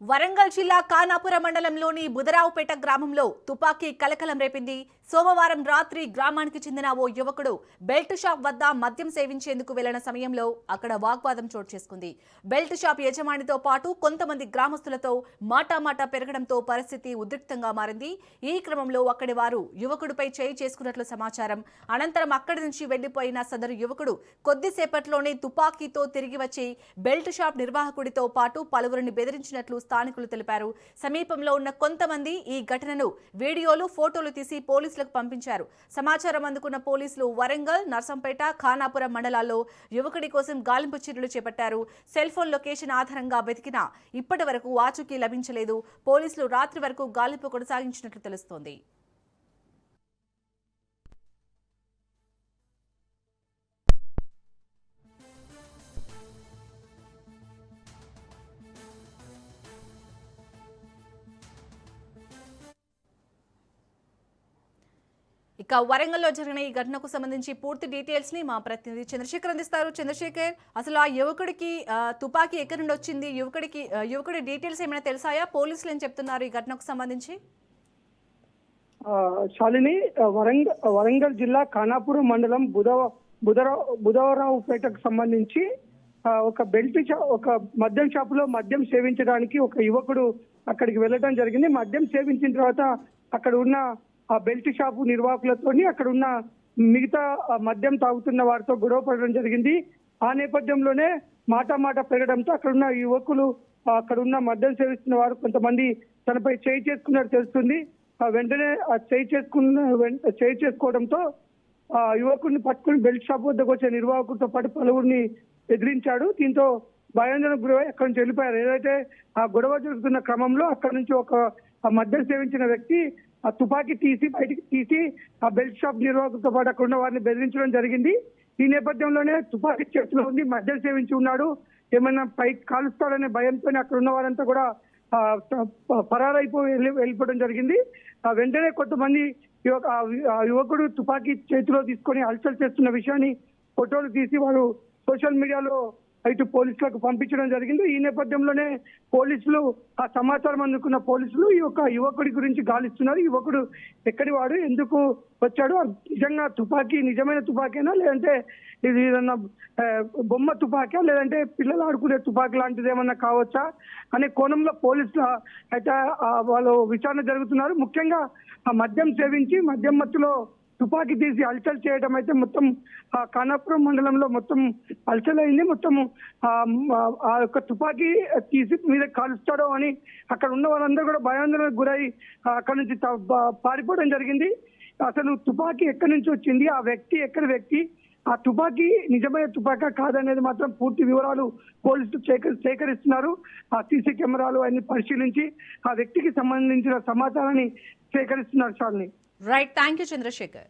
వరంగల్ జిల్లా ఖానాపుర మండలంలోని బుదరావుపేట గ్రామంలో తుపాకీ కలకలం రేపింది. సోమవారం రాత్రి గ్రామానికి చెందిన ఓ యువకుడు బెల్ట్ షాప్ వద్ద మద్యం సేవించేందుకు వెళ్లిన సమయంలో అక్కడ వాగ్వాదం చోటు చేసుకుంది. బెల్ట్ షాప్ యజమానితో పాటు కొంతమంది గ్రామస్తులతో మాటామాటా పెరగడంతో పరిస్థితి ఉద్రిక్తంగా మారింది. ఈ క్రమంలో అక్కడి వారు యువకుడిపై చేయి చేసుకున్నట్లు సమాచారం. అనంతరం అక్కడి నుంచి వెళ్లిపోయిన సదరు యువకుడు కొద్దిసేపట్లోనే తుపాకీతో తిరిగి వచ్చి బెల్ట్ షాప్ నిర్వాహకుడితో పాటు పలువురిని బెదిరించినట్లు స్థానికులు తెలిపారు. సమీపంలో ఉన్న కొంతమంది ఈ ఘటనను వీడియోలు, ఫోటోలు తీసి పోలీసులకు పంపించారు. సమాచారం అందుకున్న పోలీసులు వరంగల్, నర్సంపేట, ఖానాపురం మండలాల్లో యువకుడి కోసం గాలింపు చర్యలు చేపట్టారు. సెల్ ఫోన్ లొకేషన్ ఆధారంగా వెతికినా ఇప్పటి వరకు ఆచూకీ లభించలేదు. పోలీసులు రాత్రి వరకు గాలింపు కొనసాగించినట్లు తెలుస్తోంది. ఇక వరంగల్లో జరిగిన ఈ ఘటనకు సంబంధించి పూర్తి డీటెయిల్స్ ని మా ప్రతినిధి చంద్రశేఖర్ అందిస్తారు. చంద్రశేఖర్, అసలు ఆ యువకుడికి తుపాకీ ఎక్కడి నుండి వచ్చింది? యువకుడి డీటెయిల్స్ ఏమైనా తెలిసాయా? పోలీసులు ఏం చెప్తున్నారు ఈ ఘటనకు సంబంధించి? శాలిని, వరంగల్ జిల్లా ఖానాపురం మండలం బుధవరావుపేటకు సంబంధించి ఒక మద్యం షాపులో మద్యం సేవించడానికి ఒక యువకుడు అక్కడికి వెళ్ళడం జరిగింది. మద్యం సేవించిన తర్వాత అక్కడ ఉన్న ఆ బెల్ట్ షాపు నిర్వాహకులతోని అక్కడ ఉన్న మిగతా మద్యం తాగుతున్న వారితో గొడవ పడడం జరిగింది. ఆ నేపథ్యంలోనే మాట పెరగడంతో అక్కడున్న యువకులు, అక్కడున్న మద్యం సేవిస్తున్న వారు కొంతమంది తనపై చేయి చేసుకున్నట్టు తెలుస్తుంది. వెంటనే చేయి చేసుకోవడంతో ఆ యువకుడిని పట్టుకుని బెల్ట్ షాప్ వద్దకు వచ్చే నిర్వాహకుడితో పాటు పలువురిని ఎదిరించాడు. దీంతో భయాందోళనకు గురై అక్కడి నుంచి వెళ్ళిపోయారు. ఏదైతే ఆ గొడవ జరుగుతున్న క్రమంలో అక్కడి నుంచి ఒక మద్యం సేవించిన వ్యక్తి ఆ తుపాకీ బయటికి తీసి ఆ బెల్ట్ షాప్ నిర్వాహకులతో పాటు అక్కడ ఉన్న వారిని బెదిరించడం జరిగింది. ఈ నేపథ్యంలోనే తుపాకీ చేతిలో ఉంది, మద్యం సేవించి ఉన్నాడు, ఏమైనా పైకి కాలుస్తాడనే భయంతో అక్కడ ఉన్న వారంతా కూడా పరారైపోయి వెళ్ళిపోవడం జరిగింది. వెంటనే కొంతమంది యువకుడు తుపాకీ చేతిలో తీసుకొని హల్చల్ చేస్తున్న విషయాన్ని ఫోటోలు తీసి వారు సోషల్ మీడియాలో ఇటు పోలీసులకు పంపించడం జరిగింది. ఈ నేపథ్యంలోనే పోలీసులు ఆ సమాచారం అందుకున్న పోలీసులు ఈ యొక్క యువకుడి గురించి గాలిస్తున్నారు. యువకుడు ఎక్కడి వాడు, ఎందుకు వచ్చాడు, నిజంగా తుపాకీ నిజమైన తుపాకీనా, లేదంటే ఇది ఏదన్నా బొమ్మ తుపాకీ, లేదంటే పిల్లలు ఆడుకునే తుపాకీ లాంటిది ఏమన్నా కావచ్చా అనే కోణంలో పోలీసులు అయితే వాళ్ళు విచారణ జరుగుతున్నారు. ముఖ్యంగా ఆ మద్యం సేవించి మద్యం మత్తులో తుపాకీ తీసి హల్చల్ చేయడం అయితే మొత్తం ఖానాపురం మండలంలో మొత్తం హల్చల్ అయింది. మొత్తం ఆ యొక్క తుపాకీ తీసి మీద కాలుస్తాడో అని అక్కడ ఉన్న వాళ్ళందరూ కూడా భయాందోళనకు గురై అక్కడ నుంచి పారిపోవడం జరిగింది. అసలు తుపాకీ ఎక్కడి నుంచి వచ్చింది, ఆ వ్యక్తి ఎక్కడి వ్యక్తి, ఆ తుపాకీ నిజమైన తుపాకా కాదనేది మాత్రం పూర్తి వివరాలు పోలీసులు సేకరిస్తున్నారు. ఆ సీసీ కెమెరాలు అన్ని పరిశీలించి ఆ వ్యక్తికి సంబంధించిన సమాచారాన్ని సేకరిస్తున్నారు. చాలని రైట్, థ్యాంక్ యూ చంద్రశేఖర్.